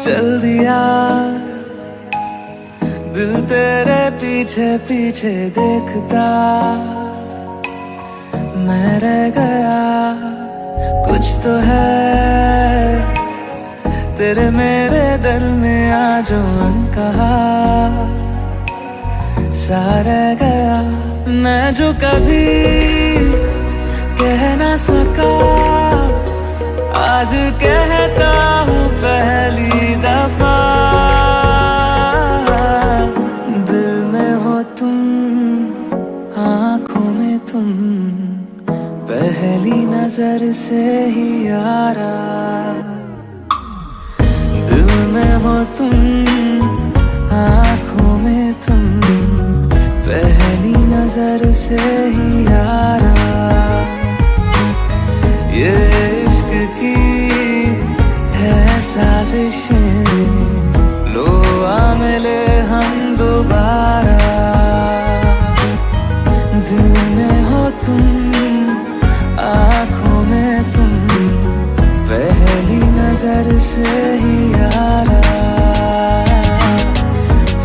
चल दिया दिल तेरे पीछे पीछे देखता मैं रह गया। कुछ तो है तेरे मेरे दरमिया जो अनकहा सा रह गया। मैं जो कभी कह ना सका आज कहता हूँ पहली दफा। दिल में हो तुम, आँखों में तुम, पहली नजर से ही यारा। दिल में हो तुम, आँखों में तुम, पहली नजर से ही यारा। ये इश्क की है साजिशें, लो आ मिले हम दोबारा। दिल में हो तुम, आँखों में तुम, पहली नजर से ही यारा।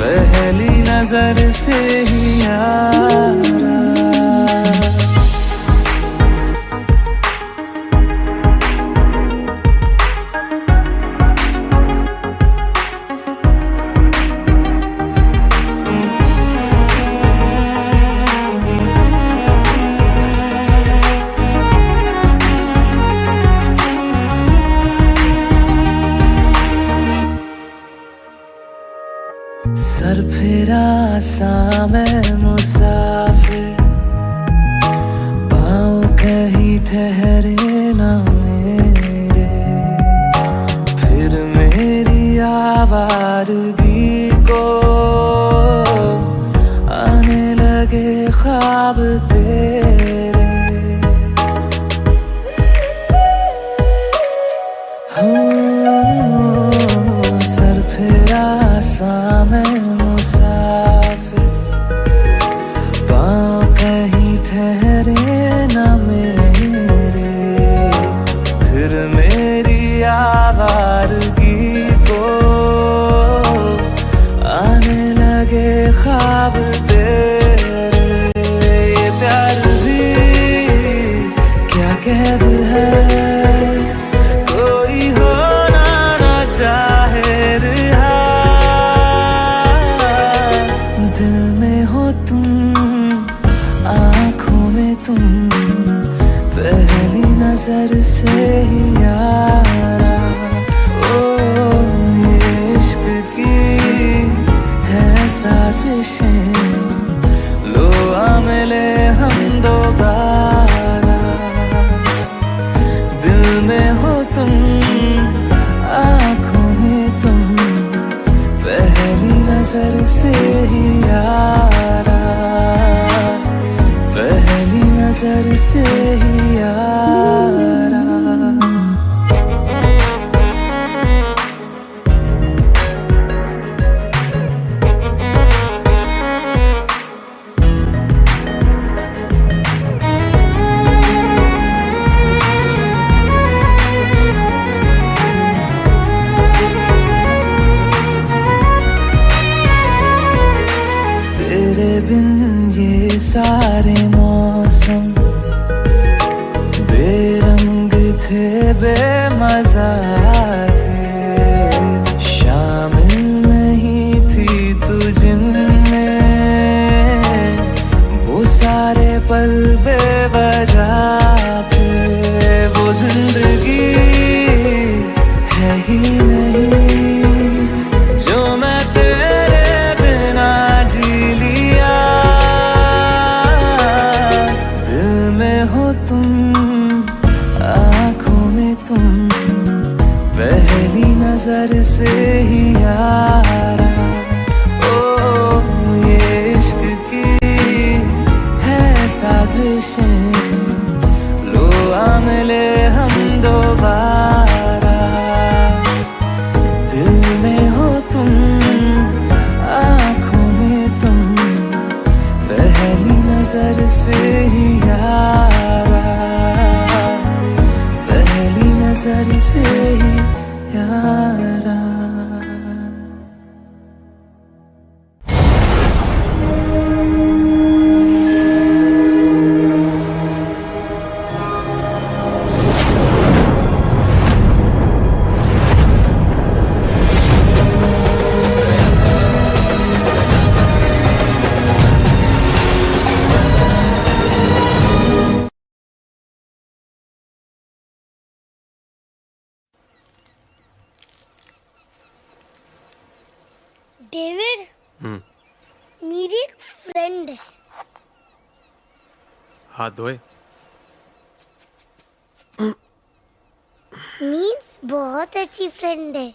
पहली नजर से ही यारा। सर फिरा सा मैं मुसाफिर, पाँव कहीं ठहरे ना मेरे। फिर मेरी आवारगी को आने लगे ख्वाब तेरे। सर फिरा सा मैं मुसाफिर, पाँव कहीं ठहरे ना मेरे। फिर मेरी आवारगी को आने लगे ख्वाब तेरे। ये प्यार भी क्या कैद है, कोई होना ना चाहे रिहा। दिल में हो तुम, आँखों में तुम, पहली नजर से ही यारा। ओ ये इश्क की है साजिशें, लो आ मिले हम दोबारा। दिल में हो तुम, आँखों में तुम, पहली नजर से ही यारा। पहली नजर से ही यारा। तेरे बिन ये सारे मौसम बेरंग थे, बेमजा थे। शामिल नहीं थी तू जिनमें, वो सारे पल बेवजह थे। वो जिंदगी है ही नहीं जो मैं तेरे बिना जी लिया। दिल में हो तुम, आँखों में तुम, पहली नजर से ही यारा। ओ ये इश्क की है साजिशें, लो आ मिले हम दोबारा। दिल में हो तुम, आँखों में तुम, पहली नजर से ही यारा। पहली नजर से ही यारा। डेविड मेरी एक फ्रेंड है। हाथ धोए। मीन्स बहुत अच्छी फ्रेंड है,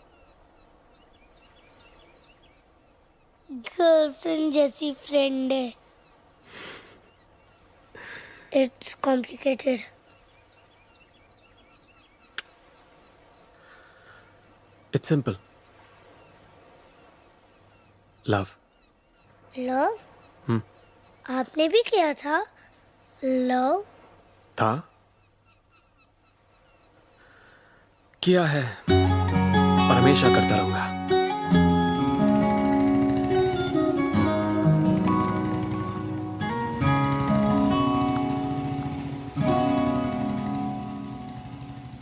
गर्लफ्रेंड जैसी फ्रेंड है। It's complicated. It's simple. Love. Love? आपने भी किया था लव? था, किया है और हमेशा करता रहूंगा।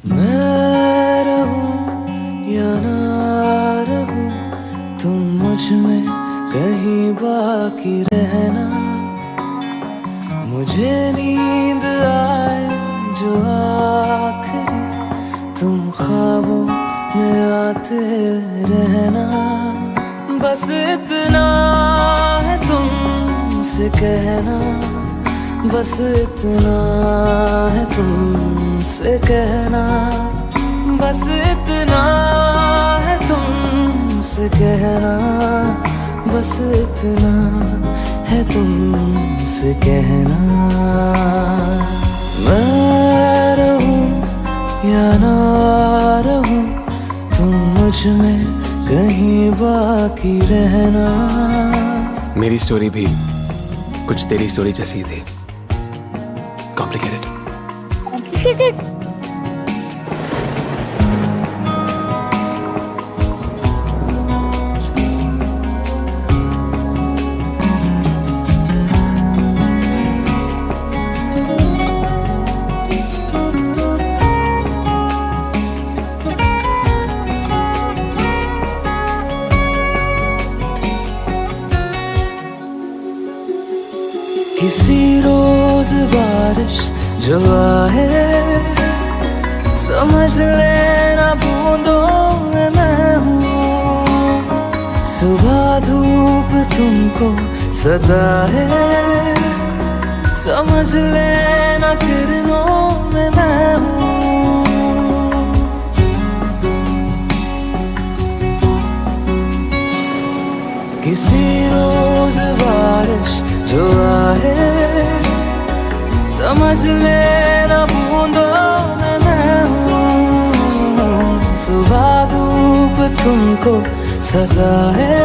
मैं रहूं या ना रहूं, तुम मुझ में कहीं बाकी रहना। मुझे नींद आए जो आखिरी, तुम ख्वाबों में आते रहना। बस इतना है तुमसे कहना, बस इतना है तुमसे कहना, बस इतना है तुमसे कहना, बस इतना है तुमसे कहना। मैं रहूं या ना रहूं, तुम मुझ में कहीं बाकी रहना। मेरी स्टोरी भी कुछ तेरी स्टोरी जैसी थी। कॉम्प्लिकेटेड। कॉम्प्लिकेटेड? किसी रोज बारिश जो आए, समझ लेना बूंदों में मैं हूँ। सुबह धूप तुमको सदा है, समझ लेना किरणों में मैं हूँ। किसी रोज बारिश जो आए, समझ लेना बूंदों में मैं हूँ। सुबह धूप तुमको सदा है,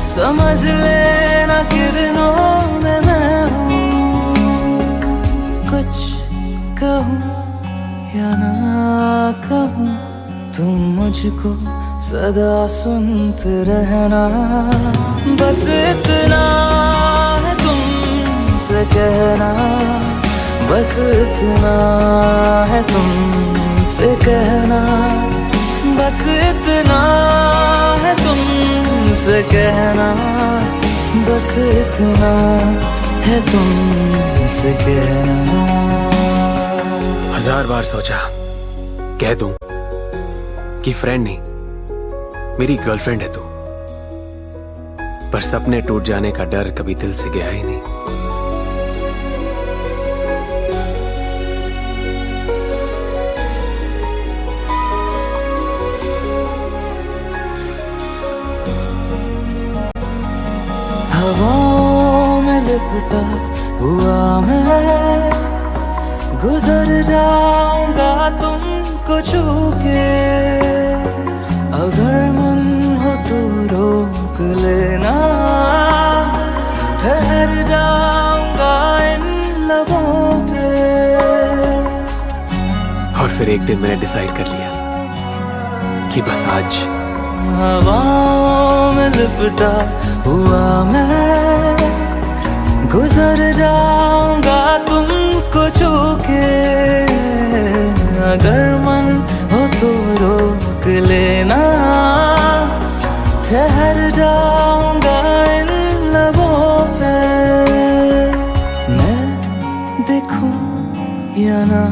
समझ लेना किरणों में मैं हूँ। कुछ कहूँ या ना कहूँ, तुम मुझको सदा सुनते रहना। बस इतना है तुमसे कहना, बस इतना है तुमसे कहना, बस इतना है तुमसे कहना, बस इतना है तुमसे कहना। 1000 बार सोचा कह दूं कि फ्रेंड नहीं, मेरी गर्लफ्रेंड है तू, पर सपने टूट जाने का डर कभी दिल से गया ही नहीं। हवाओं में लिपटा हुआ मैं, गुजर जाऊंगा तुमको छू के। अगर मन हो तो रोक लेना, ठहर जाऊंगा इन लबों पे। और फिर एक दिन मैंने डिसाइड कर लिया कि बस आज। हवाओं में लिपटा हुआ मैं, गुजर जाऊंगा तुमको छू के। अगर मन हो तो रोक लेना, ठहर जाऊंगा इन लबों पे। मैं देखूं या ना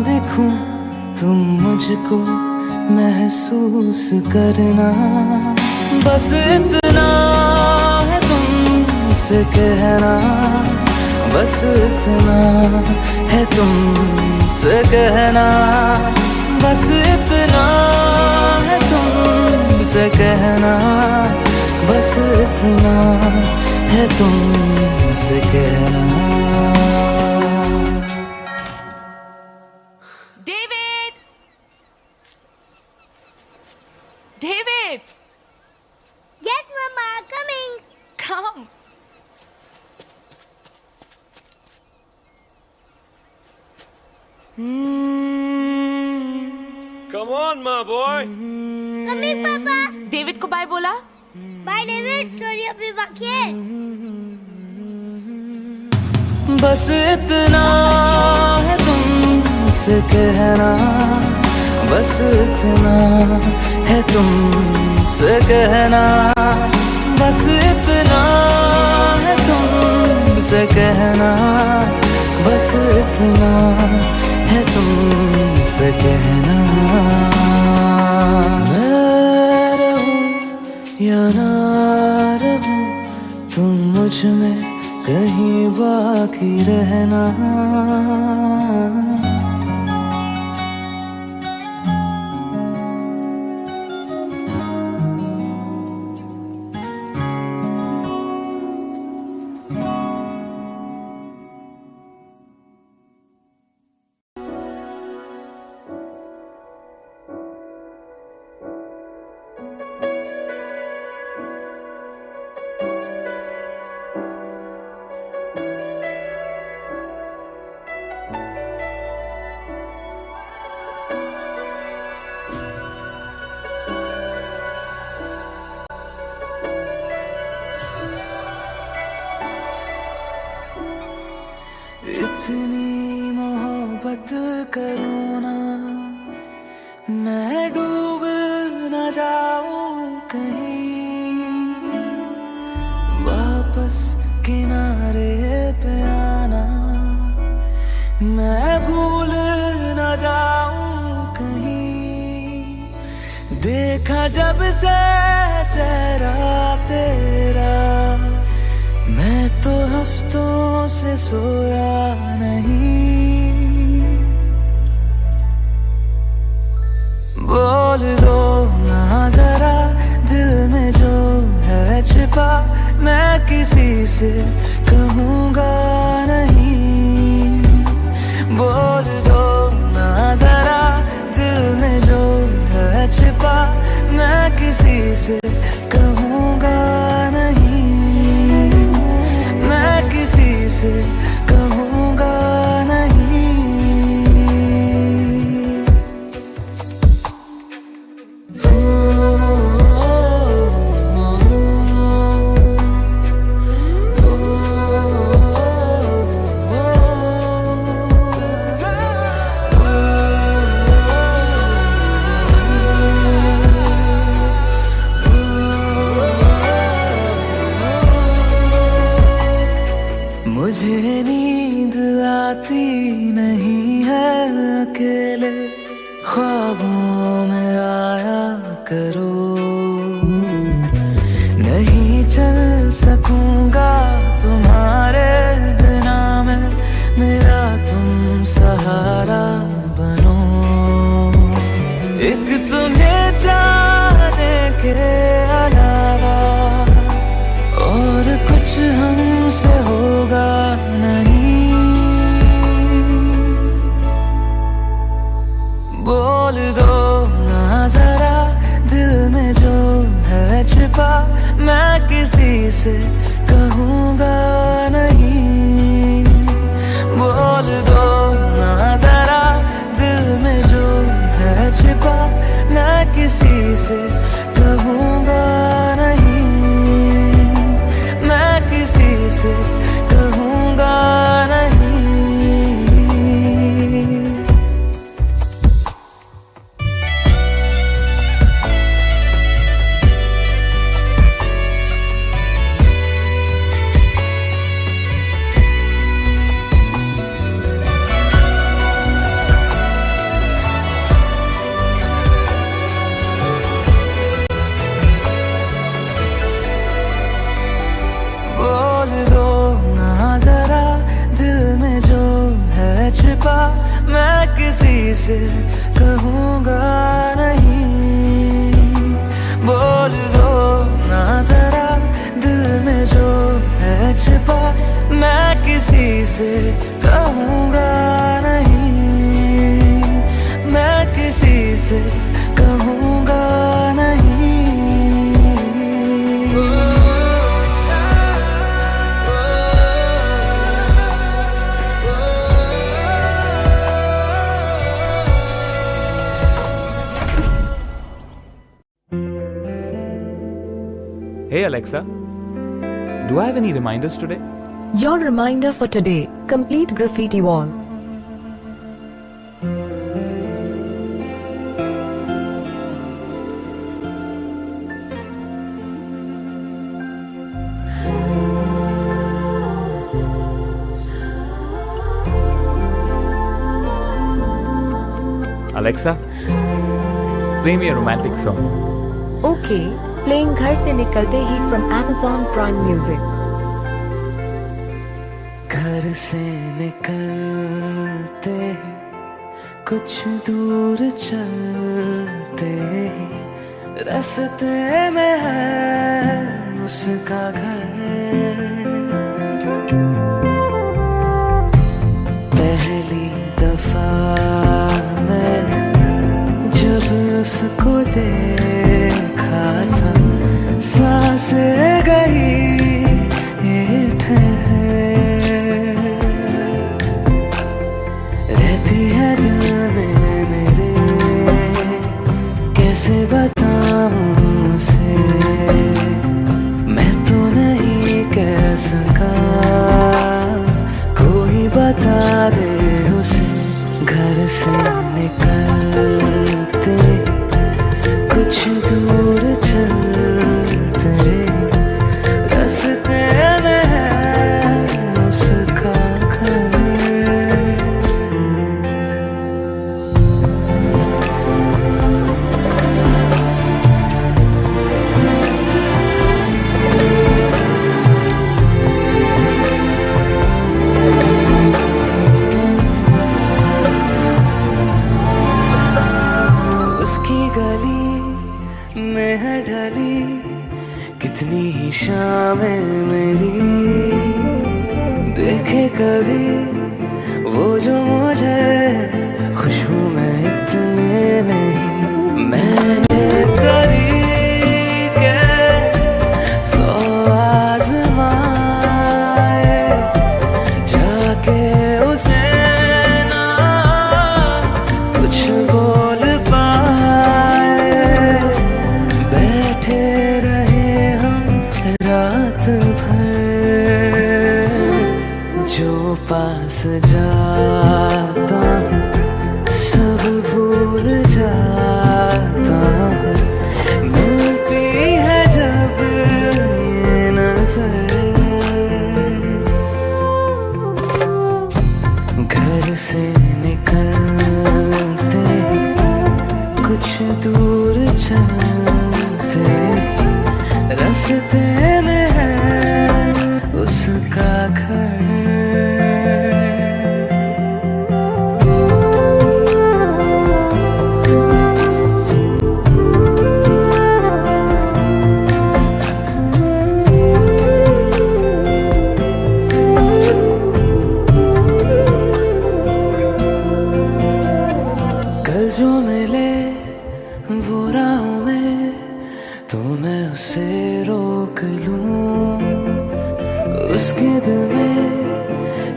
देखूं, तुम मुझको महसूस करना। बस इतना है तुमसे कहना, बस इतना है तुमसे कहना, बस इतना है तुमसे कहना, बस इतना है तुमसे कहना। David! David! Yes, Mama, coming. Come. Come on, my boy. Coming, Papa. David को बाय बोला? Bye, David. स्टोरी अभी बाकी है। बस इतना है तुमसे कहना, बस इतना है तुमसे कहना, बस इतना है तुमसे कहना, बस इतना है तुमसे कहना। मैं रहूं या ना रहूं, तुम मुझ में कहीं बाकी रहना। इतनी मोहब्बत करो ना, मैं डूब न जाऊं कहीं, वापस किनारे पे आना, मैं भूल न जाऊं कहीं। देखा जब से चेहरा तेरा, मैं तो हफ्तों से सोया नहीं। बोल दो ना जरा दिल में जो है छिपा, मैं किसी से कहूँगा नहीं। बोल दो ना जरा दिल में जो है छिपा, मैं किसी से कहूँगा नहीं, मैं किसी से कहूँगा नहीं। मुझे नींद आती नहीं है अकेले, ख्वाबों में आया करो। नहीं चल सकूंगा तुम्हारे बिना मैं, मेरा तुम सहारा बनो। एक तुम्हें जाने के अलावा और कुछ हमसे होगा नहीं। बोल दो ना जरा दिल में जो है छिपा, मैं किसी से कहूँगा नहीं। बोल दो ना जरा दिल में जो है छिपा, मैं किसी से कहूँगा नहीं, मैं किसी से कहूँगा नहीं। किसी से कहूँगा नहीं, बोल दो ना जरा दिल में जो है छिपा, मैं किसी से कहूँगा नहीं, मैं किसी से कहूँगा नहीं। Hey Alexa, do I have any reminders today? Your reminder for today, complete graffiti wall. Alexa, play me a romantic song. Okay, playing घर से निकलते ही from Amazon Prime Music. घर से निकलते ही कुछ दूर चलते ही रास्ते में है उसका घर। पहली दफा मैंने जब उसको देखा था, सांसें गई ये ठहर, रहती है दिल में मेरे, कैसे बताऊं उसे, मैं तो नहीं कह सका, कोई बता दे उसे। घर से निकलते कुछ दूर चलते रास्ते में है उसका घर। उसकी गली में है ढली कितनी ही शामें मेरी, देखे कभी वो जो मुझे खुश हूँ मैं इतने नहीं। मैंने तरीके 100 आज़माए, जाके उसे ना कुछ बोल पाए, बैठे रहे हम रात भर, जो पास जाता हूँ सब भूल जाता हूँ, मिलती है जब ये नजर। घर से निकलते कुछ दूर चलते रास्ते में है उसका घर। कल जो मिले वो राहों में तो मैं उसे रोक लूं, उसके दिल में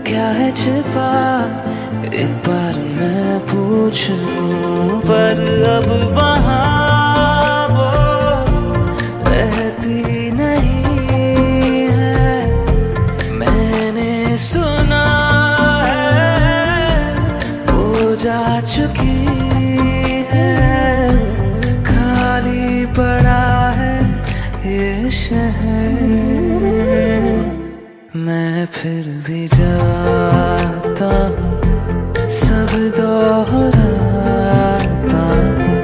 क्या है छिपा एक बार मैं पूछ लूं, पर अब वहाँ वो रहती नहीं है, मैंने सुना है वो जा चुकी है, खाली पड़ा है ये शहर। मैं फिर भी जाता हूँ सब दोहराता हूँ,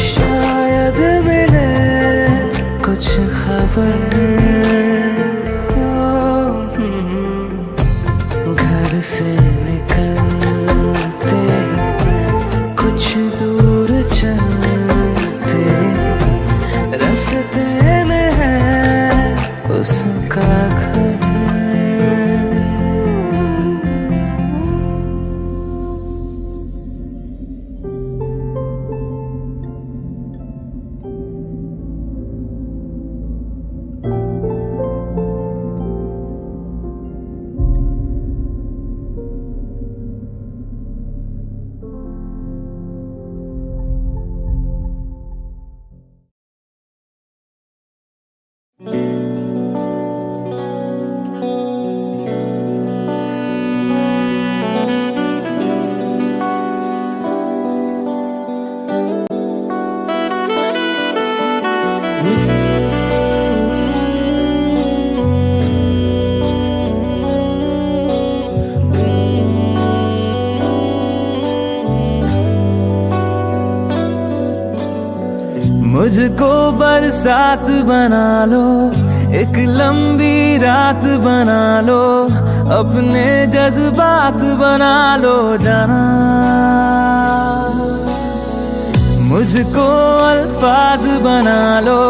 शायद मिले कुछ खबर। घर से निकलते कुछ दूर चलते रास्ते में है उसका घर। मुझको बरसात बना लो, एक लंबी रात बना लो, अपने जज्बात बना लो जाना। मुझको अल्फाज बना लो,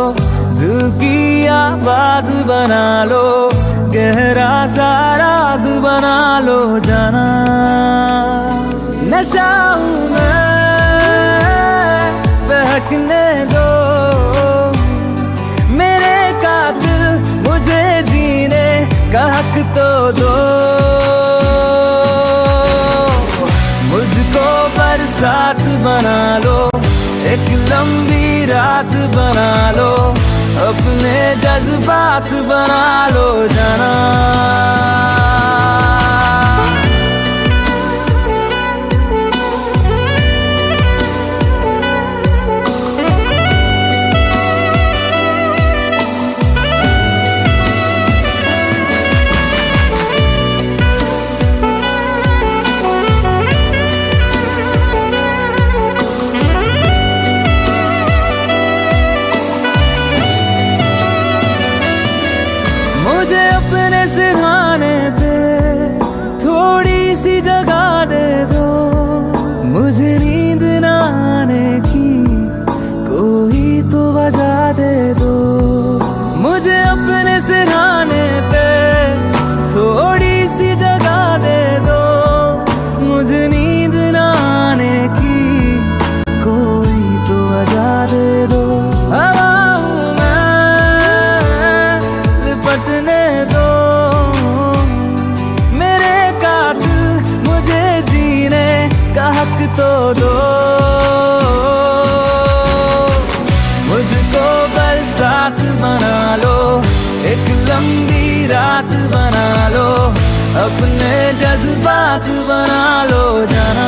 दिल की आवाज बना लो, गहरा सा राज बना लो जाना। नशा हूं मैं, बहकने दो मेरे कातिल, मुझे जीने का हक तो दो। मुझको बरसात बना लो, एक लंबी रात बना लो, अपने जज्बात बना लो जाना। मुझे अपने सिरहाने पे थोड़ी सी जगह दे दो, मुझे नींद ना आने की कोई तो वजह दे दो। मुझे अपने सिरहाने पे थोड़ी सी जगह दे दो, मुझे नींद ना आने की कोई तो वजह दे दो। हवा हूं मैं, लिपटने दो मेरे कातिल, मुझे जीने का हक तो दो। मुझको बरसात बना लो, एक लंबी रात बना लो, अपने जज्बात बना लो जाना।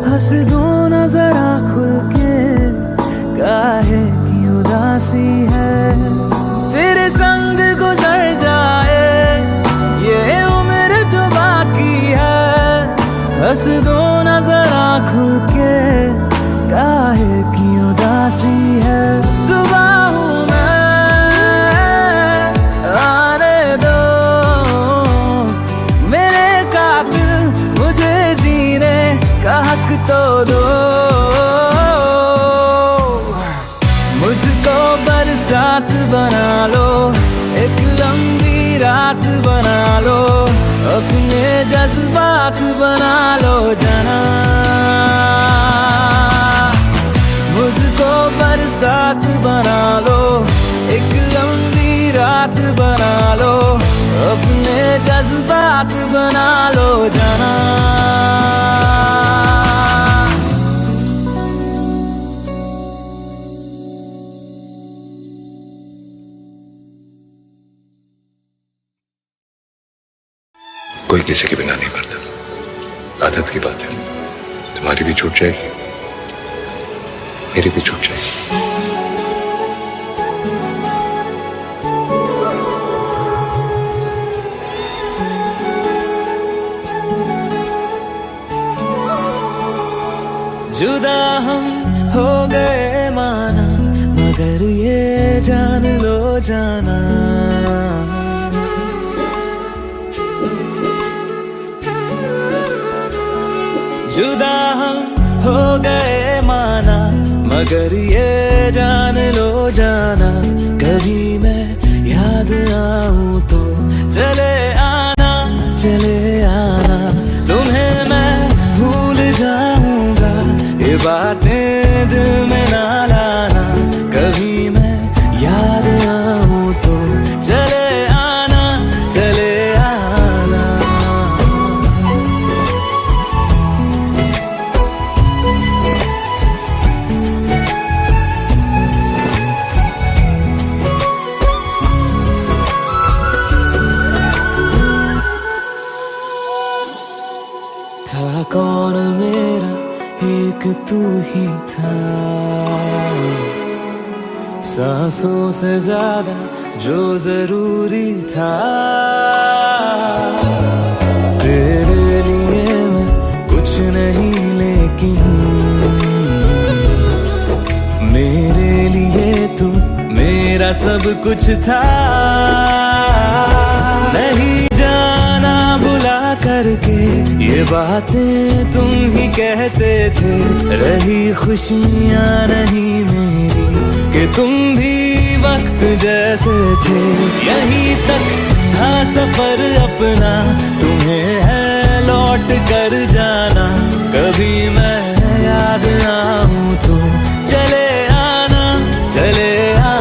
हंस दो ना जरा खुल के, काहे की उदासी है। तेरे संग गुजर जाए ये उम्र जो बाकी है, हंस दो ना जरा खुल के, काहे की उदासी है। सुबह हूं मैं, आने दो मेरे कातिल, मुझे जीने का हक तो दो। मुझको बरसात बना लो, एक लंबी रात बना लो, अपने जज्बात बना लो जाना। मुझको बरसात बना लो, एक लंबी रात बना लो, अपने जज्बात बना लो जाना। कोई किसी के बिना नहीं मरता, आदत की बात है। तुम्हारी भी छूट जाएगी, मेरी भी छूट जाएगी। जुदा हम हो गए माना, मगर ये जान लो जाना, जुदा हम हो गए माना, मगर ये जान लो जाना, कभी मैं याद आऊं तो चले आना, चले आना, तुम्हें मैं भूल जाऊंगा, ये बातें दिल में ना लाना, कभी मैं याद आऊं तो चले आना, चले आना। था कौन मेरा, एक तू ही था, सांसों से ज्यादा जो जरूरी था, तेरे लिए मैं कुछ नहीं लेकिन मेरे लिए तू मेरा सब कुछ था, नहीं जाना भुला करके ये बातें तुम ही कहते थे, रही खुशियाँ नहीं मेरी कि तुम भी वक्त जैसे थे, यहीं तक था सफर अपना, तुम्हें है लौट कर जाना, कभी मैं याद आऊं तो चले आना, चले आना।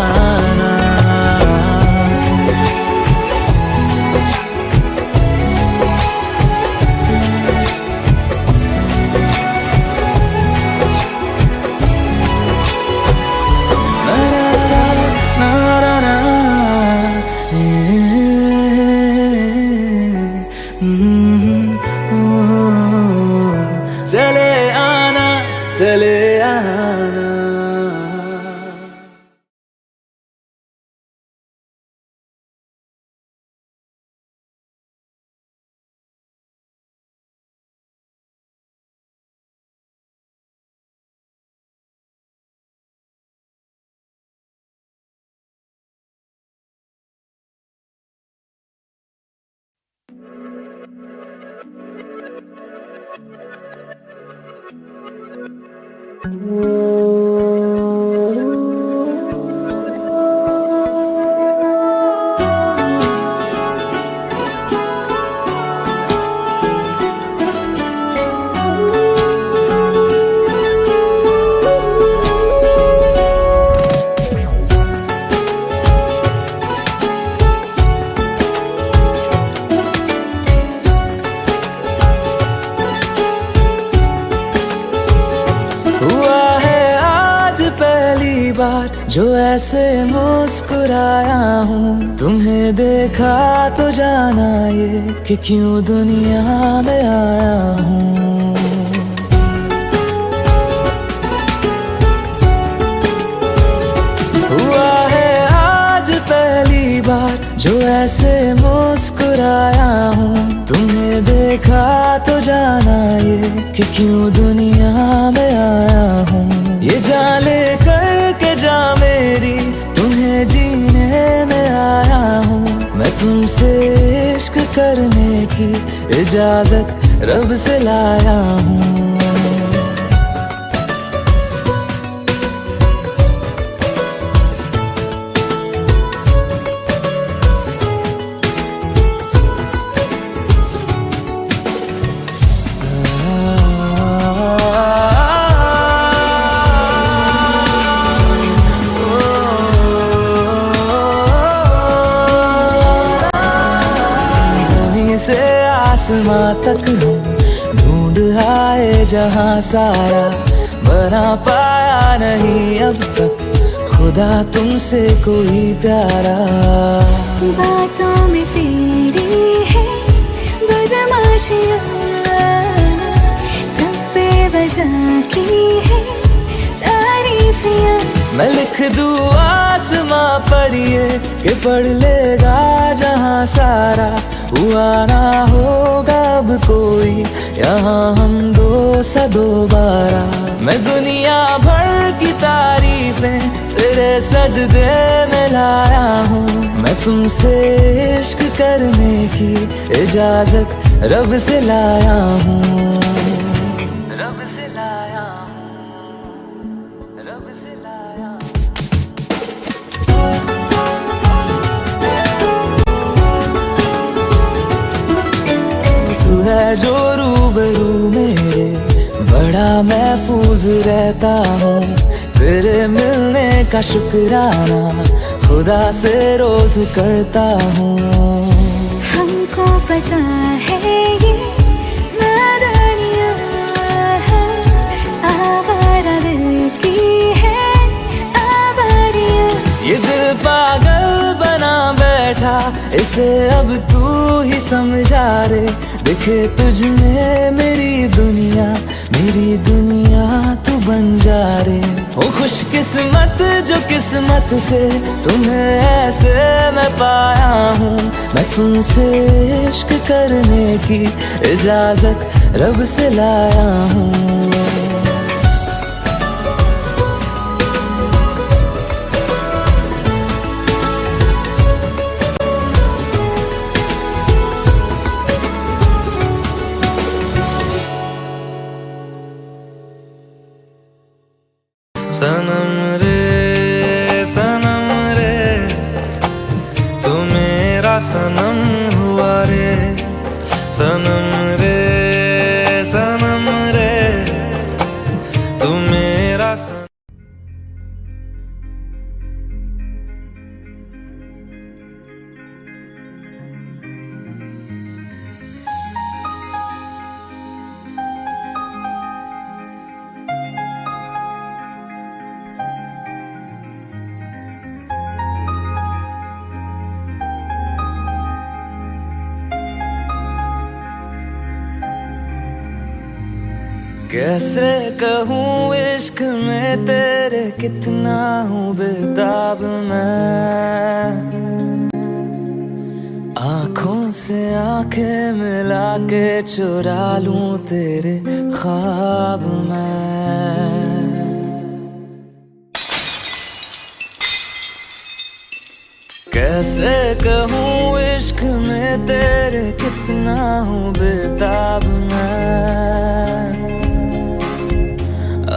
चले आना, चले आना। जो ऐसे मुस्कुराया हूँ, तुम्हें देखा तो जाना ये कि क्यों दुनिया में आया हूँ। हुआ है आज पहली बार जो ऐसे मुस्कुराया हूँ, तुम्हें देखा तो जाना ये कि क्यों दुनिया में आया हूँ। ये जान ले करके जा मेरी, तुम्हें जीने में आया हूँ, मैं तुमसे इश्क करने की इजाजत रब से लाया हूँ। आसमां तक हम ढूंढ आए जहां सारा, बना पाया नहीं अब तक खुदा तुमसे कोई प्यारा। बातों में तेरी है बदम जाती है तारीफियाँ। मैं लिख दूँ आसमां पर ये कि पढ़ लेगा जहां सारा, हुआ ना होगा अब कोई यहाँ हम दो सा दोबारा। मैं दुनिया भर की तारीफें तेरे सजदे में लाया हूँ, मैं तुमसे इश्क करने की इजाजत रब से लाया हूँ, रब से लाया हूँ, रब से लाया हूँ। तू है जो रूबरू मेरे, बड़ा महफूज रहता हूँ, तेरे मिलने का शुक्राना खुदा से रोज करता हूँ। हमको पता है ये नादानियाँ हैं, आवारा दिल की है आवारियाँ। ये दिल पागल बना बैठा, इसे अब तू ही समझा रे, दिखे तुझ में मेरी दुनिया तू बन जा रे। हो खुशकिस्मत जो किस्मत से तुम्हें ऐसे मैं पाया हूँ, मैं तुमसे इश्क करने की इजाजत रब से लाया हूँ। सनम रे तू मेरा सनम हुआ रे, सनम रे तू मेरा सनम। कैसे कहूँ इश्क में तेरे कितना हूँ बेताब मैं, आँखों से आंखें मिला के चुरा लूं तेरे ख्वाब मैं। कैसे कहूँ इश्क में तेरे कितना हूँ बेताब मैं,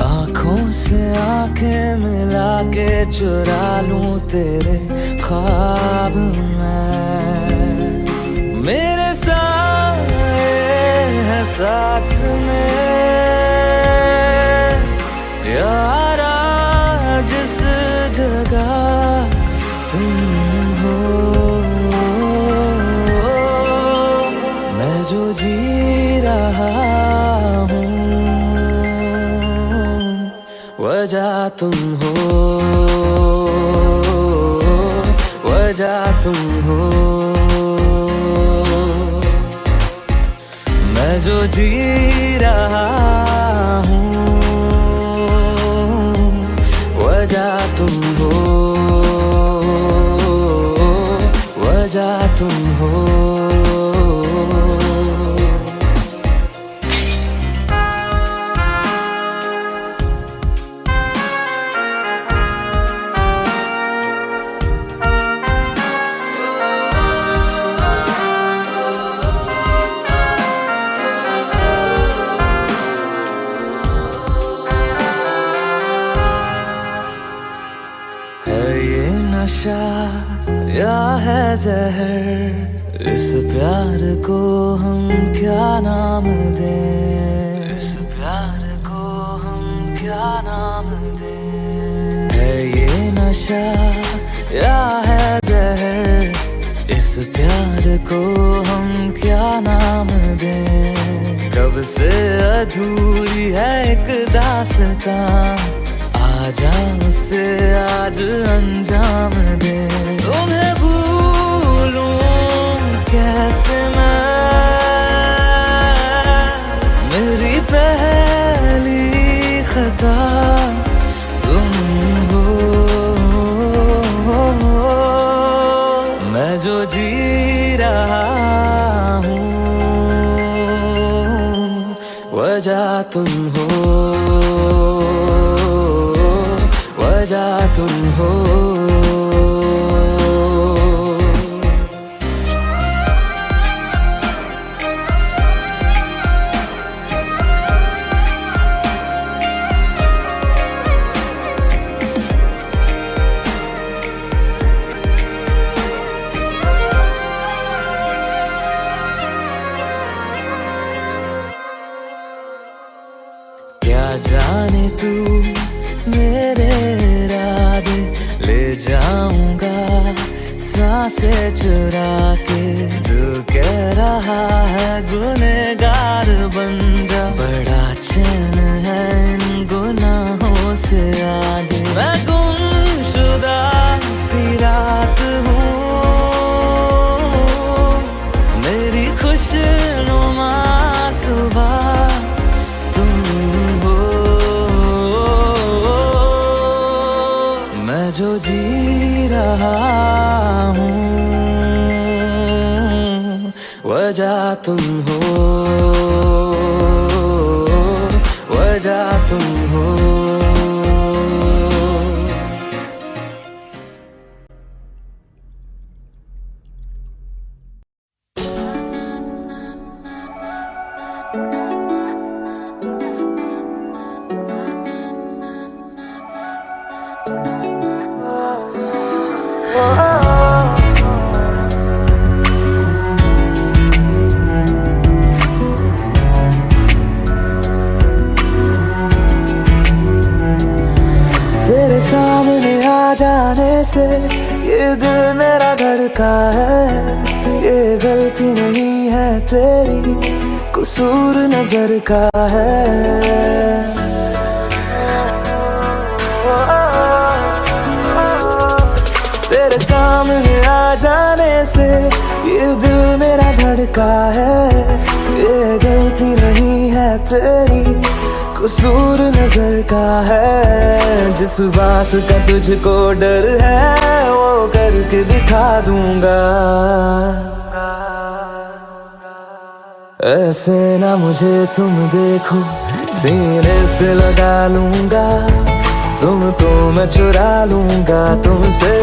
आँखों से आंखें मिला के चुरा लूं तेरे ख्वाब मैं। मेरे साए हैं साथ में यारा, जिस जगह तुम हो, मैं जो जी रहा हूँ वजह तुम हो, वजह तुम हो। मैं जो जी रहा हूँ वजह तुम हो, वजह तुम हो। नशा या है जहर, इस प्यार को हम क्या नाम दें, इस प्यार को हम क्या नाम दें। है ये नशा या है जहर, इस प्यार को हम क्या नाम दें। कब से अधूरी है एक दास्तां, आजा उसे आज अंजाम दे। तुम्हें भूलूं कैसे मैं, मेरी पहली जो जी रहा हूँ वजह तुम हो, वजह तुम हो। क्या जाने तू मेरे इरादे ले जाऊंगा सांसें चुरा के। तू कह रहा है गुनहगार बन जा, बड़ा चैन है इन गुनाहों से आगे। मैं गुमशुदा सी रात हूँ, मेरी खुशनुमा सुबह तुम हो। मैं जो जी रहा हूँ वजह तुम हो, वजह तुम हो। तेरे सामने आ जाने से ये दिल मेरा धड़का है। ये गलती नहीं है तेरी, कसूर नजर का है। तेरे सामने आ जाने से ये दिल मेरा धड़का है। ये गलती नहीं है तेरी, कसूर नजर का है। जिस बात का तुझको डर है वो करके दिखा दूंगा। ऐसे ना मुझे तुम देखो, सीने से लगा लूंगा। तुमको मैं चुरा लूंगा, तुमसे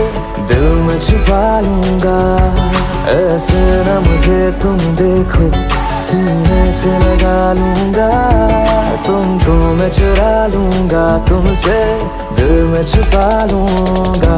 दिल में छुपा लूंगा। ऐसे ना मुझे तुम देखो, सीने से लगा लूंगा। तुमको मैं चुरा लूंगा, तुमसे दिल में छुपा लूंगा।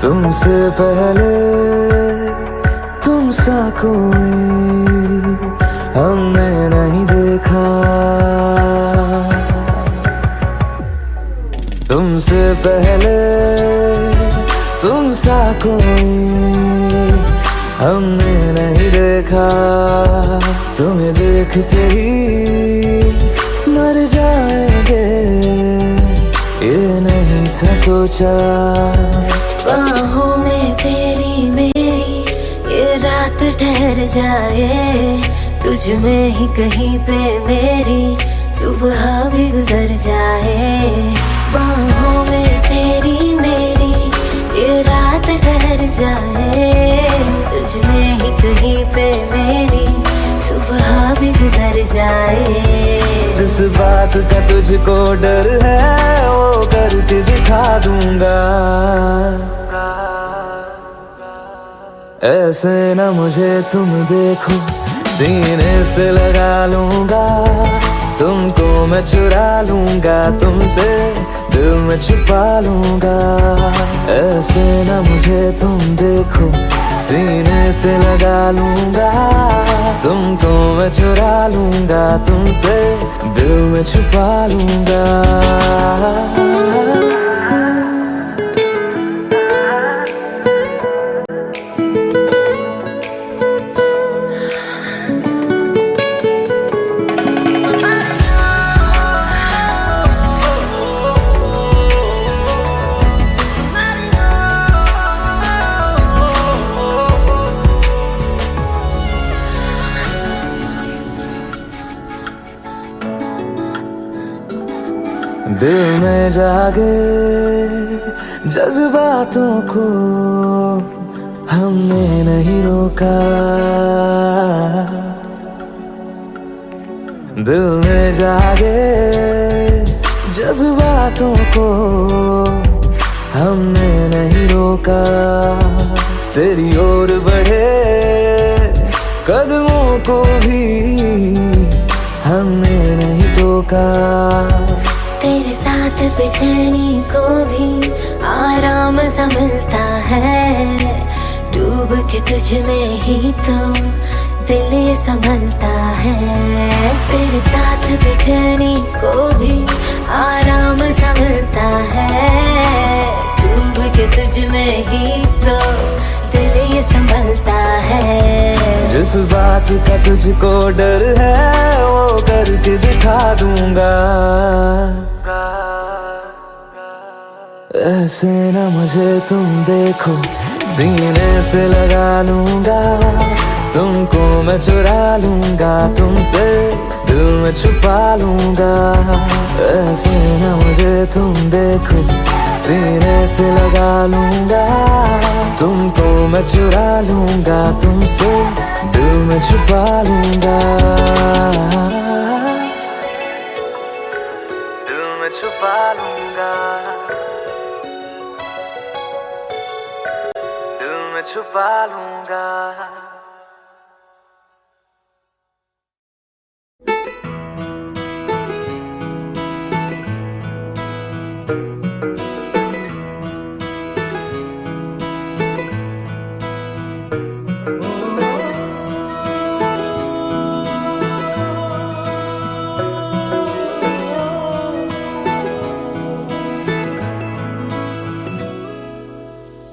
तुमसे पहले तुम सा कोई हमने नहीं देखा। तुमसे पहले तुम सा कोई हमने नहीं देखा। तुम्हें देखते ही मर जाएंगे, ये नहीं था सोचा। बाहों में तेरी मेरी ये रात ठहर जाए। तुझ में ही कहीं पे मेरी सुबह भी गुजर जाए। बाहों में तेरी मेरी ये रात ठहर जाए। तुझ में ही कहीं पे मेरी सुबह भी गुजर जाए। जिस बात का तुझको डर है वो करके दिखा दूंगा। ऐसे ना मुझे तुम देखो, सीने से लगा लूंगा। तुमको मैं चुरा लूंगा, तुमसे दिल में छुपा लूंगा। ऐसे ना मुझे तुम देखो, सीने से लगा लूंगा। तुमको मैं चुरा लूंगा, तुमसे दिल में छुपा लूंगा। दिल में जागे जज्बातों को हमने नहीं रोका, दिल में जागे जज्बातों को हमने नहीं रोका। तेरी ओर बढ़े कदमों को भी हमने नहीं टोका। तेरे साथ बेचैनी को भी आराम सा मिलता है, डूब के तुझ में ही तो दिल ये संभलता है। तेरे साथ बेचैनी को भी आराम सा मिलता है, डूब के तुझ में ही तो दिल ये संभलता है। जिस बात का तुझको डर है वो करके दिखा दूंगा। ऐसे न मुझे तुम देखो, सीने से लगा लूंगा, तुमको मैं चुरा लूंगा, तुमसे दिल में छुपा लूंगा। ऐसे न मुझे तुम देखो, सीने से लगा लूंगा, तुमको मैं चुरा लूंगा, तुमसे दिल में छुपा लूंगा, दिल में छुपा लूंगा, दिल में छुपा लूंगा।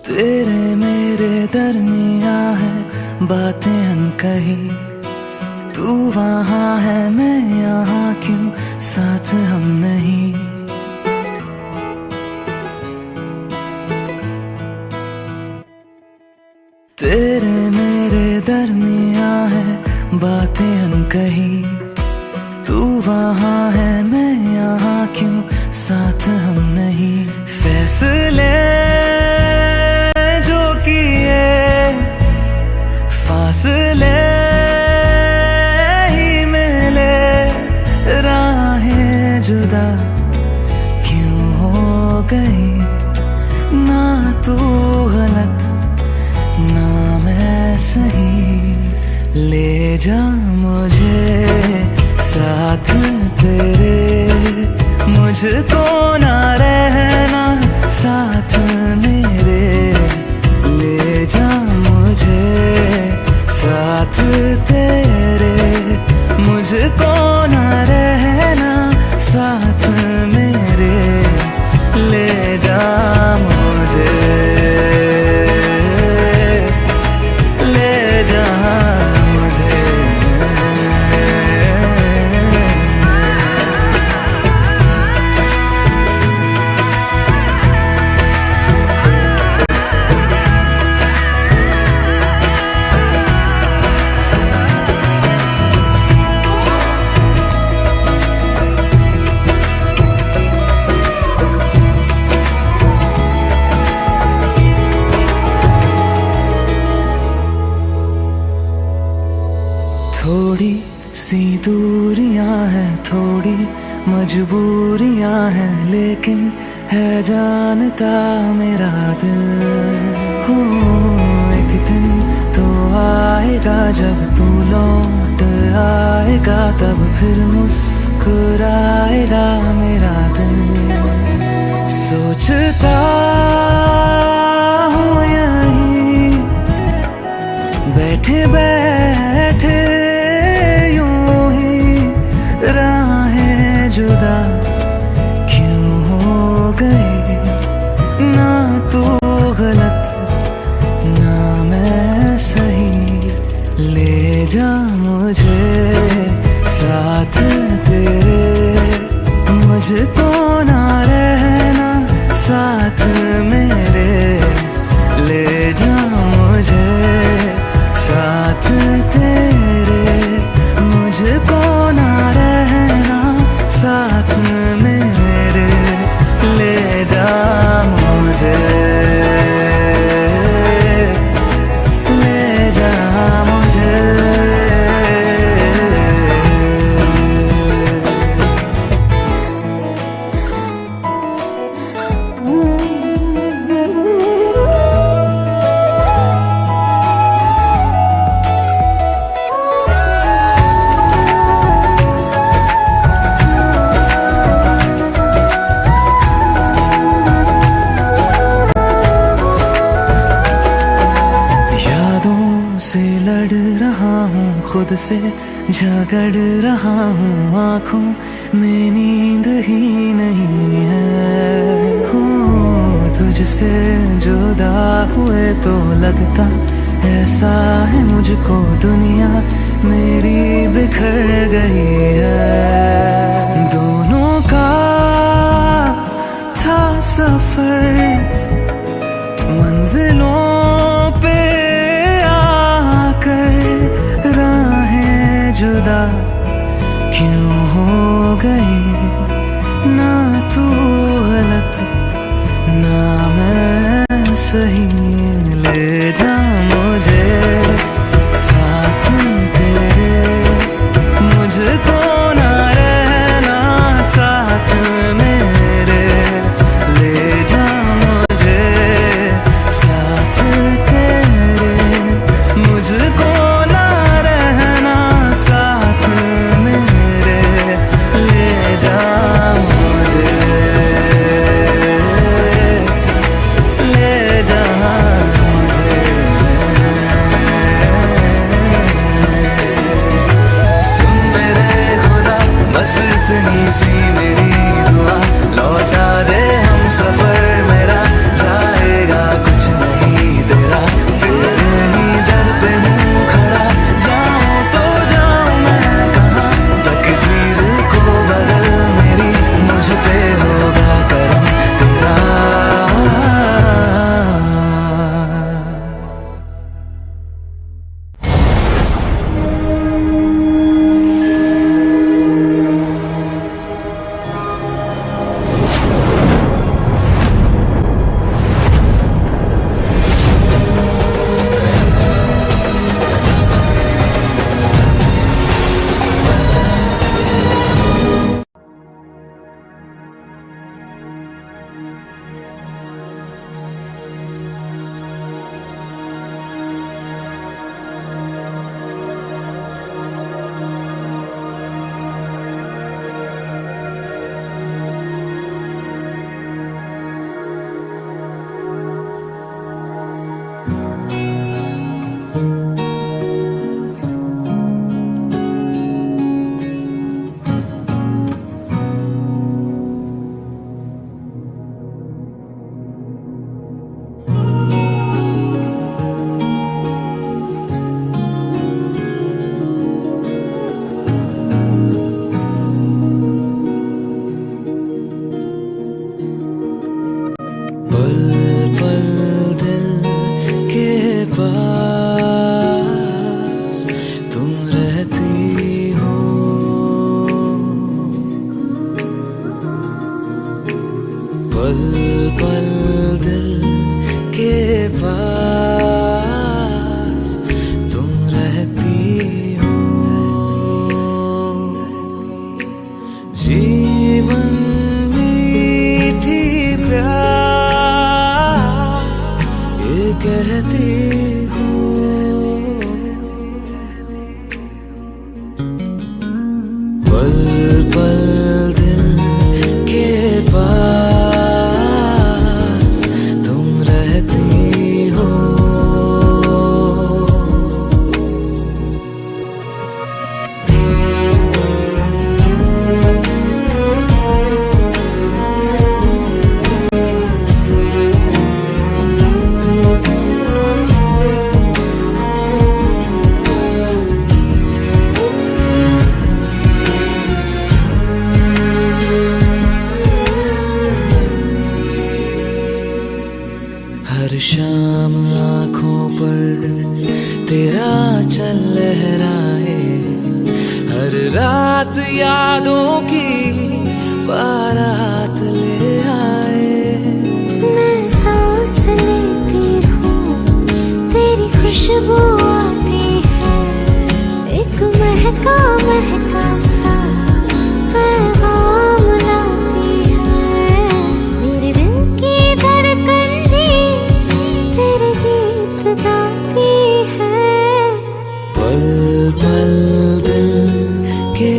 तेरे मेरे दरमिया है बातें अनकही, तू वहाँ है मैं यहाँ, क्यों साथ हम नहीं। तेरे मेरे दरमिया है बातें अनकही, तू वहाँ है मैं यहाँ, क्यों साथ हम नहीं। फैसले जो किए फासले ही मिले, राहें जुदा क्यों हो गई, ना तू गलत ना मैं सही। ले जा मुझे साथ तेरे, मुझको ना रहना साथ मेरे। ले जा मुझे साथ तेरे, मुझको ना रहना साथ मेरे। ले जा मुझे, ले जा मुझे। थोड़ी सी दूरियां हैं, थोड़ी मजबूरियां हैं, लेकिन है जानता मेरा दिल। हो एक दिन तो आएगा जब तू लौट आएगा, तब फिर मुस्कुराएगा मेरा दिल। सोचता हूँ यहीं बैठे बैठे राहें जुदा क्यों हो गई, ना तू गलत ना मैं सही। ले जा मुझे साथ तेरे, मुझको ना रहना साथ मेरे। ले जा मुझे साथ तेरे, मुझको ना रहना साथ मेरे। से लड़ रहा हूँ, खुद से झगड़ रहा हूँ, आंखों में नींद ही नहीं है। हो तुझसे जुदा हुए तो लगता ऐसा है मुझको दुनिया मेरी बिखर गई है। दोनों का था सफर, मंजिलों पे आकर राहें जुदा क्यों हो गई। ना तू गलत ना मैं सही, ले जा मुझे साथ तेरे, मुझको ना रहना साथ मेरे। ले जा मुझे साथ तेरे, मुझको ना रहना साथ मेरे। ले जा मुझे, ले जा मुझे। सुन मेरे खुदा बस इतनी सी मेरी दुआ, लौटा दे हम सफर मेरा, जाएगा कुछ नहीं तेरा। तेरे ही दर पे हूँ खड़ा, जाऊँ तो जाऊँ मैं कहाँ। तकदीर को बदल मेरी, मुझ पे होगा करम तेरा। पल पल दिल के पास तुम रहती हो, पल पल दिल के पास तुम रहती हो। जीवन मीठी प्यास ये कहती हो, पल पल दिल के पास तुम रहती हो। हर शाम आँखों पर तेरा चल लहराए, हर रात यादों की बारात ले आए। मैं सांस लेती हूँ तेरी खुशबू आती है, एक महका महका सा पैगाम लाती है। मेरे दिल की धड़कन भी तेरे गीत गाती है। पल पल दिल के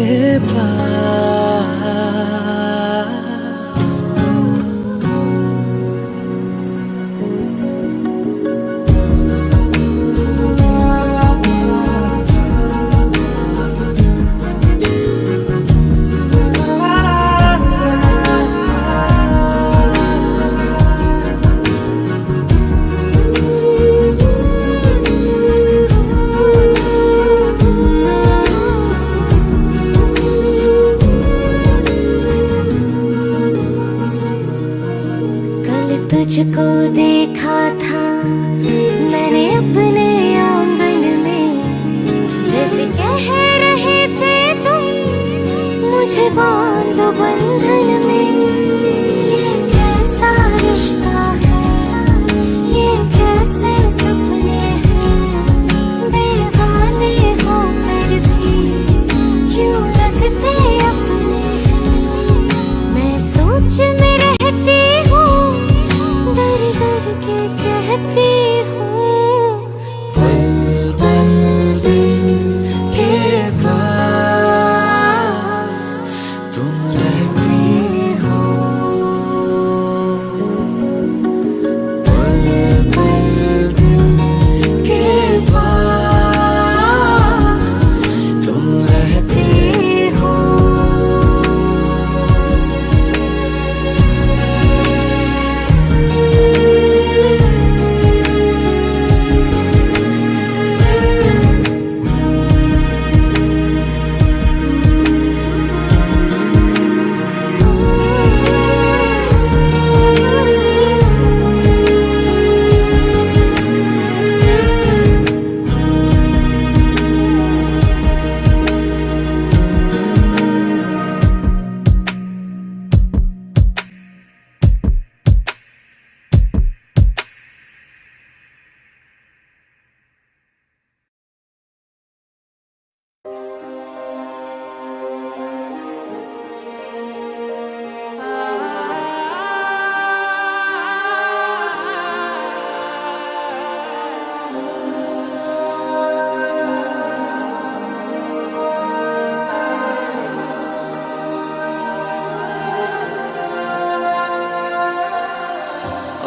पास मुझे बांध लो बंधन में, ये कैसा रिश्ता है, ये कैसे सपने हैं, बेगाने होकर भी क्यों लगते अपने हैं। मैं सोच में रहती हूँ, डर डर के कहती हूँ, पल पल दिल के पास तुम रहती हो, पल पल दिल के पास तुम रहती हो।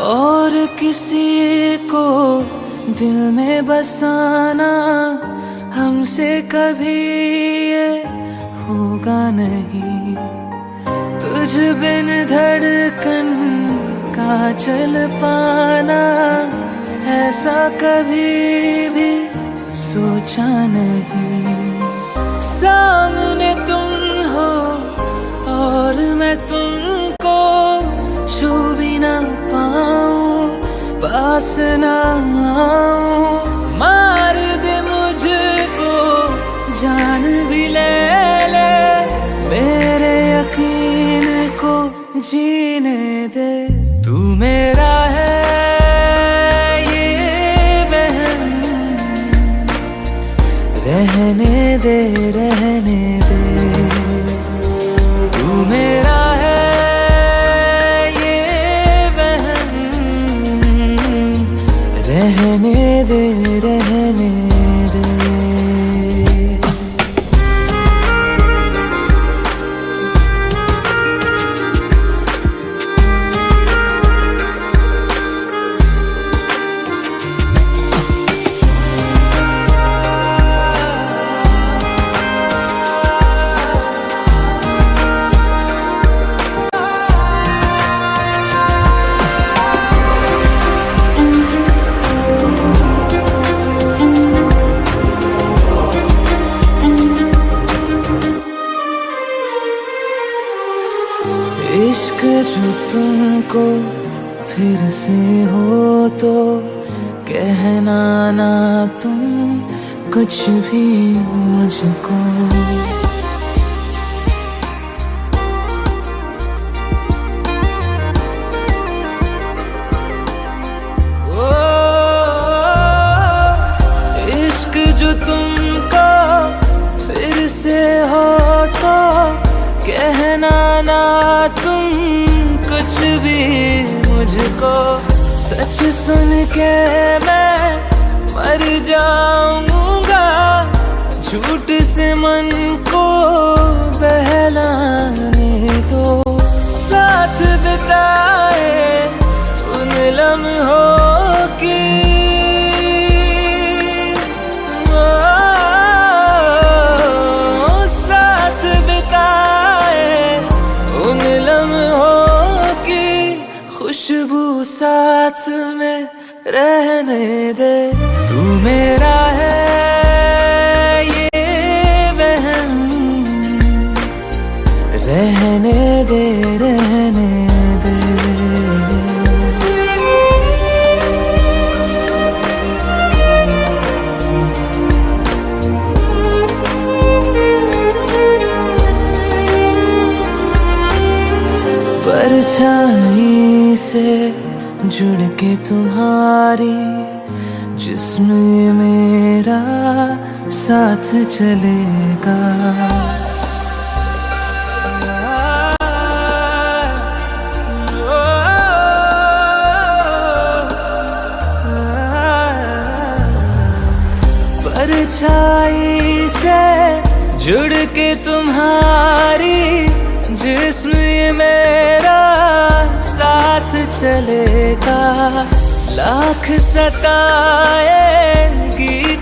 और किसी को दिल में बसाना हमसे कभी ये होगा नहीं, तुझ बिन धड़कन का चल पाना ऐसा कभी भी सोचा नहीं। सामने तुम हो और मैं तुमको छू भी ना पाऊं, पास ना आऊं, मार दे मुझको जान भी ले ले, मेरे यकीन को जीने दे। तू मेरा है ये वहम, रहने दे रहने दे। तू मेरा है रहने दे रहने दे। इश्क जो तुमको फिर से हो तो कहना ना तुम कुछ भी मुझको। इश्क जो तुमको फिर से हो तो कहना ना तुम कुछ भी मुझको। सच सुन के मैं मर जाऊंगा, झूठ से मन को बहलाने दो। साथ बिताए उन लम्हों की खुशबू साथ में रहने दे। तू मेरा है ये वहम, रहने दे रहने दे। परछाई से जुड़ के तुम्हारी, जिस्म ये मेरा साथ चलेगा। परछाई से जुड़ के तुम्हारी, जिस्म ये मेरा साथ चलेगा। लाख सताएगी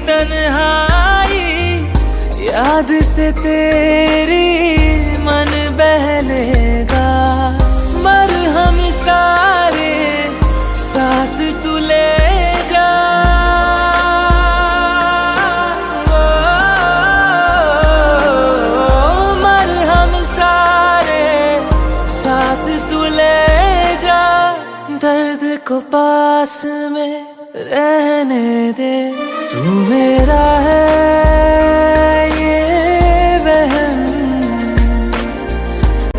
तन्हाई, याद से तेरी मन बहलेगा। मरहम सारे साथ तू ले जा, मरहम सारे साथ तू ले जा। दर्द को पास में रहने दे, तू मेरा है ये वहम।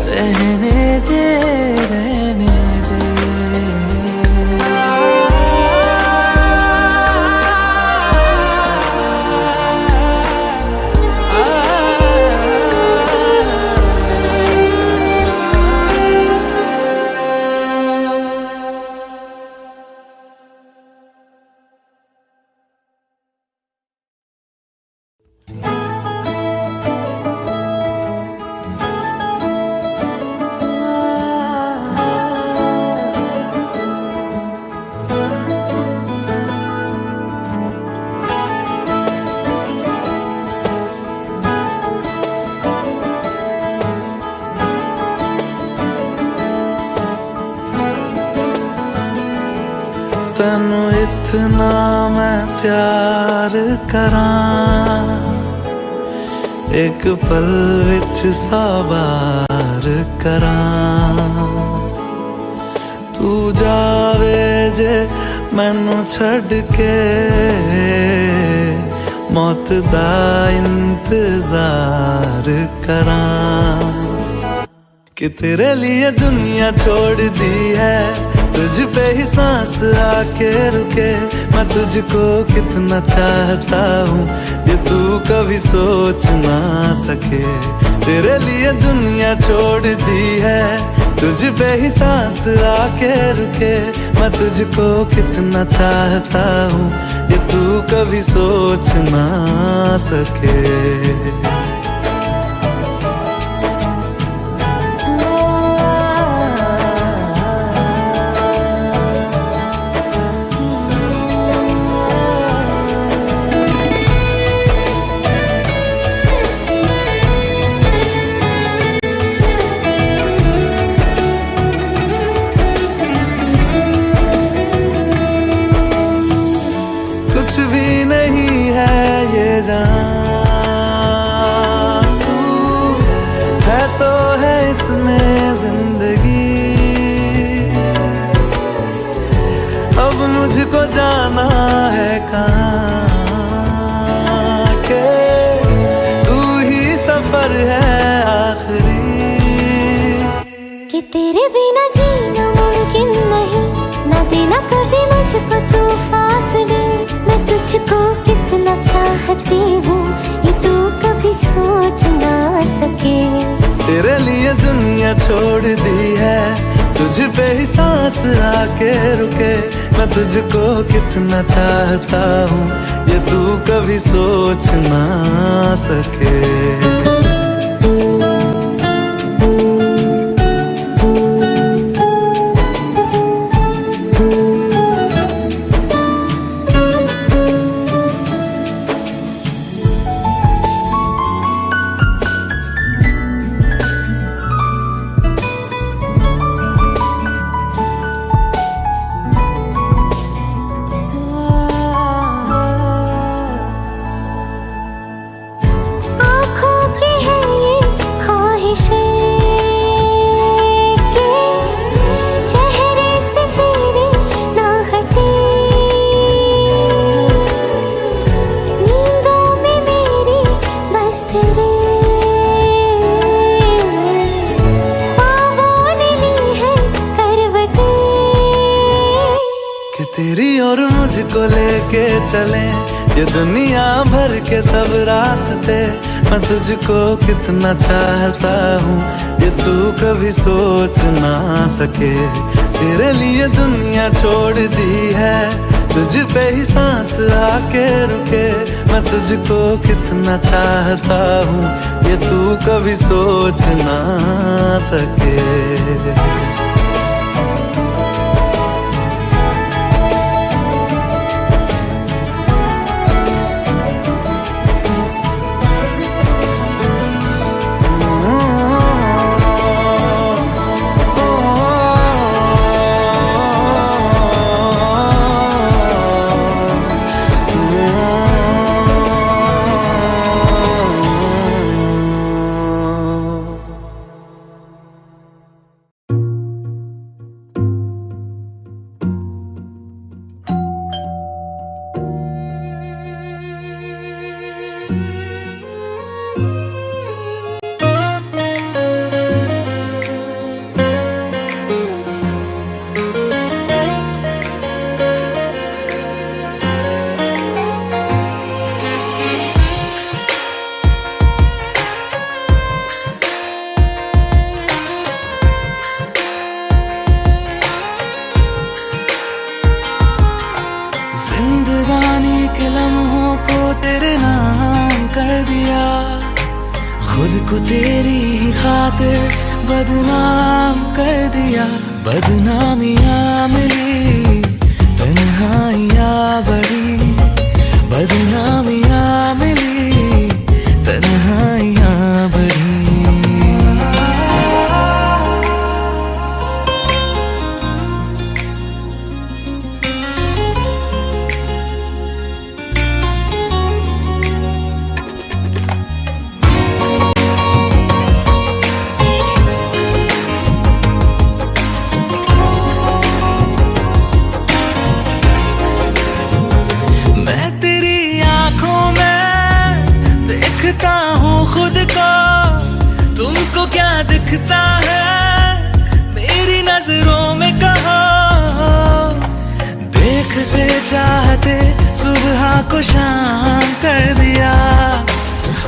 रहने दे, रहने दे। तनु इतना मैं प्यार करां, एक पल विच साबार करां। तू जावे जे मैनू छड़ के, मौत दा इंतजार करां। कि तेरे लिए दुनिया छोड़ दी है, तुझ पे ही सांस आके रुके। मैं तुझको कितना चाहता हूँ ये तू कभी सोच ना सके। तेरे लिए दुनिया छोड़ दी है, तुझ पे ही सांस आके रुके। मैं तुझको कितना चाहता हूँ ये तू कभी सोच ना सके। कुछ भी नहीं है ये जान, तू है तो है इसमें जिंदगी। अब मुझको जाना है कहाँ के, तू ही सफर है आखिरी। कि तेरे बिना जीना मुमकिन नहीं, ना देना कभी मुझको तू फासले। मैं तुझको कितना चाहती हूँ ये तू कभी सोच ना सके। तेरे लिए दुनिया छोड़ दी है, तुझ पे ही सांस आके रुके। मैं तुझको कितना चाहता हूँ ये तू कभी सोच ना सके। आँखों के को लेके चले ये दुनिया भर के सब रास्ते। मैं तुझको कितना चाहता हूँ ये तू कभी सोच ना सके। तेरे लिए दुनिया छोड़ दी है, तुझ पे ही सांस आके रुके। मैं तुझको कितना चाहता हूँ ये तू कभी सोच ना सके। जिंदगानी के लम्हों को तेरे नाम कर दिया, खुद को तेरी ही खातिर बदनाम कर दिया। बदनामियाँ मिली, तन्हाइयाँ बढ़ी, बदनामियाँ मिली, तन्हाइयाँ बढ़ी। तुमको क्या दिखता है मेरी नजरों में कहो। देखते चाहते सुबह को शाम कर दिया,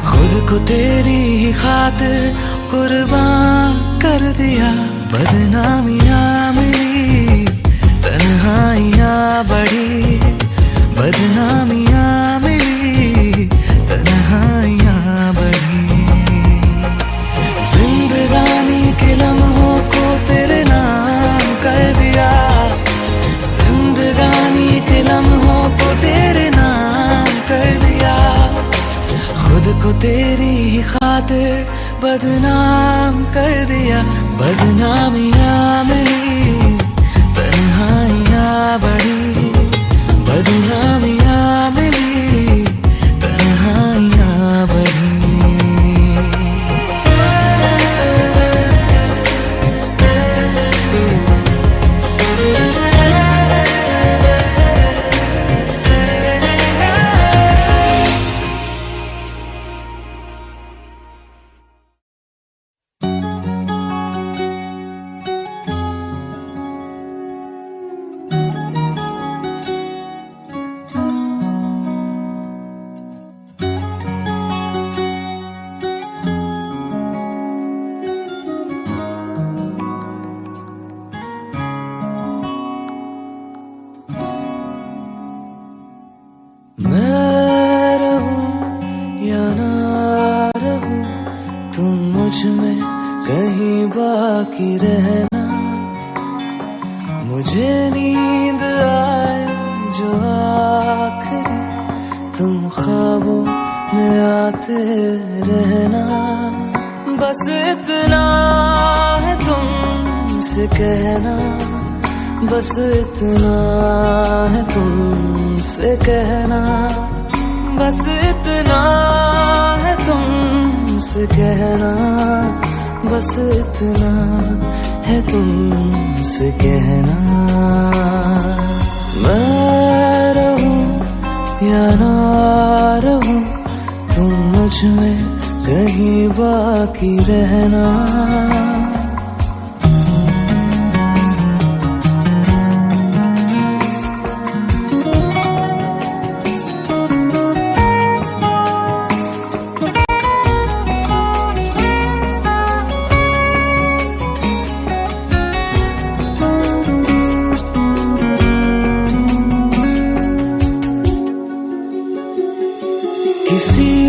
खुद को तेरी ही खातिर कुर्बान कर दिया। बदनामियाँ मिली, तन्हाइयाँ बढ़ी, बदनामियाँ मिली, तन्हाइयाँ बढ़ी। जिंदगानी के लम्हों को तेरे नाम कर दिया, जिंदगानी के लम्हों को तेरे नाम कर दिया। खुद को तेरी ही खातिर बदनाम कर दिया। बदनामियाँ मिली, तन्हाइयाँ बढ़ी, बदनामियाँ मिली, तन्हाइयाँ बढ़ी। मैं रहूं या ना रहूं, तुम मुझ में कहीं बाकी रहना। मुझे नींद आए जो आखिरी, तुम ख्वाबों में आते रहना। बस इतना है तुमसे कहना, बस इतना है तुमसे कहना, बस इतना है तुमसे कहना, बस इतना है तुमसे कहना। मैं रहूं या ना रहूं, तुम मुझ में कहीं बाकी रहना।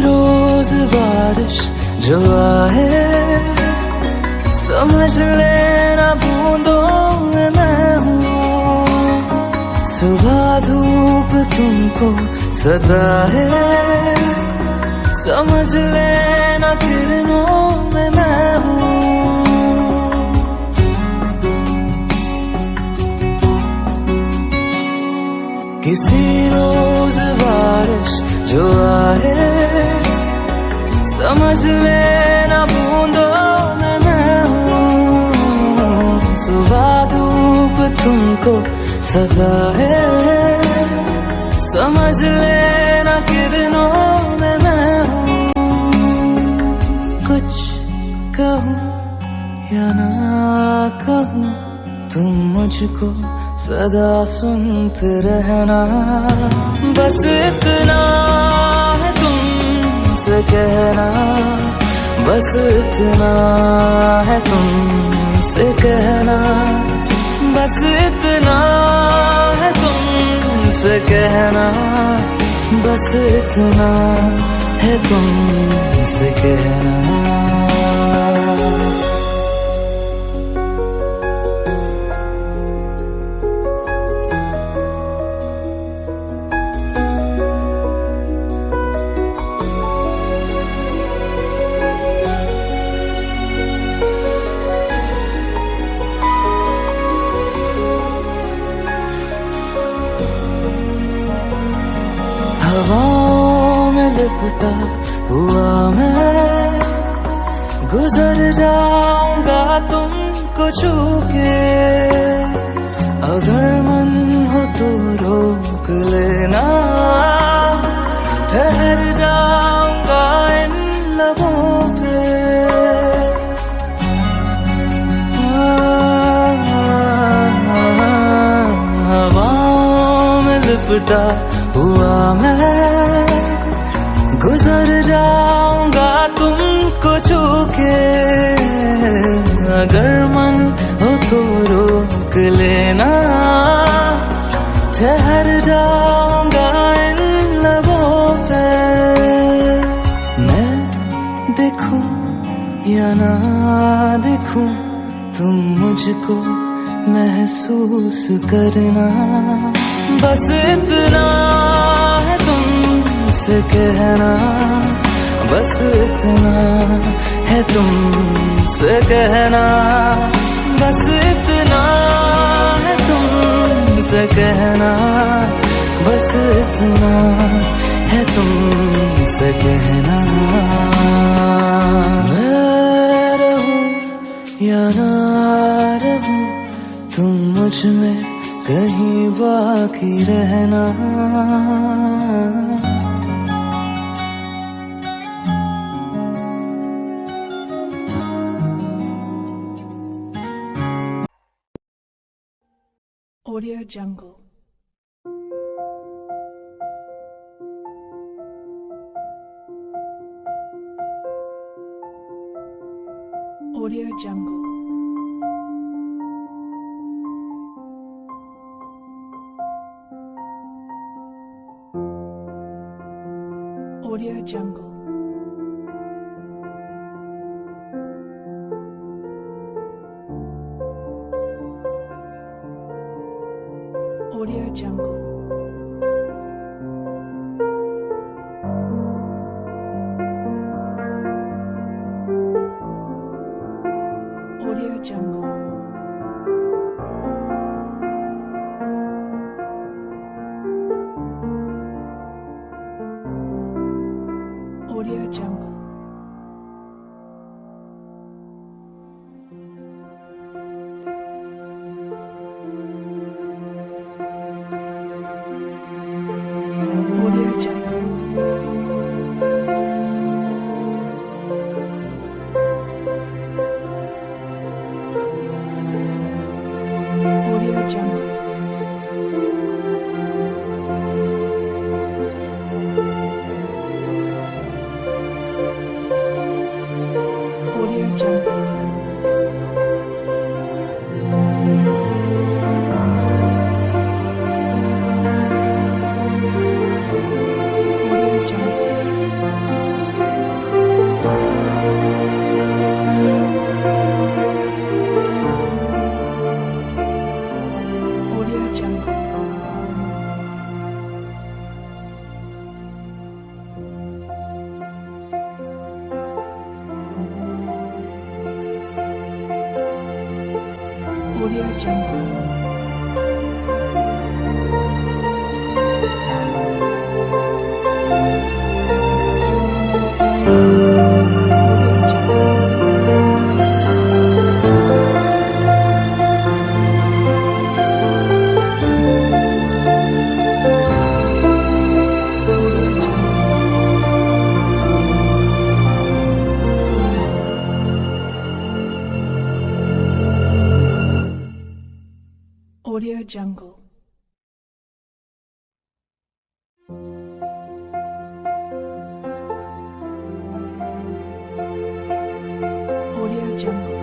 रोज बारिश जो आए, समझ लेना बूंदों में मैं हूँ। सुबह धूप तुमको सताए, समझ लेना किरणों में मैं हूँ। किसी रोज बारिश जो आए, समझ लेना बूंदों में मैं हूँ। सुबह धूप तुमको सताए, समझ लेना किरणों में मैं हूँ। कुछ कहूँ या ना कहूँ, तुम मुझको सदा सुनते रहना। बस इतना है तुमसे कहना, बस इतना है तुमसे कहना, बस इतना है तुमसे कहना, बस इतना है तुमसे कहना। हवाओं में लिपटा हुआ मैं, गुजर जाऊंगा तुमको छू के। अगर मन हो तो रोक लेना, ठहर जाऊंगा इन लबों पे। हवाओं में लिपटा हुआ मैं, गुजर जाऊंगा तुमको छू के। अगर मन हो तो रोक लेना, ठहर जाऊंगा इन लबों पे। मैं देखूं या ना देखूं, तुम मुझको महसूस करना। बस इतना है तुमसे कहना, बस इतना है तुमसे कहना, बस इतना है तुमसे कहना, बस इतना है तुमसे कहना। मैं रहूं या ना रहूं, तुम मुझ में कहीं बाकी रहना। Audio Jungle. Audio Jungle. Audio Jungle. Audio Jungle. Audio Jungle. Audio Jungle. Audio Jungle. Audio Jungle. Audio Jungle. Audio Jungle. Audio Jungle.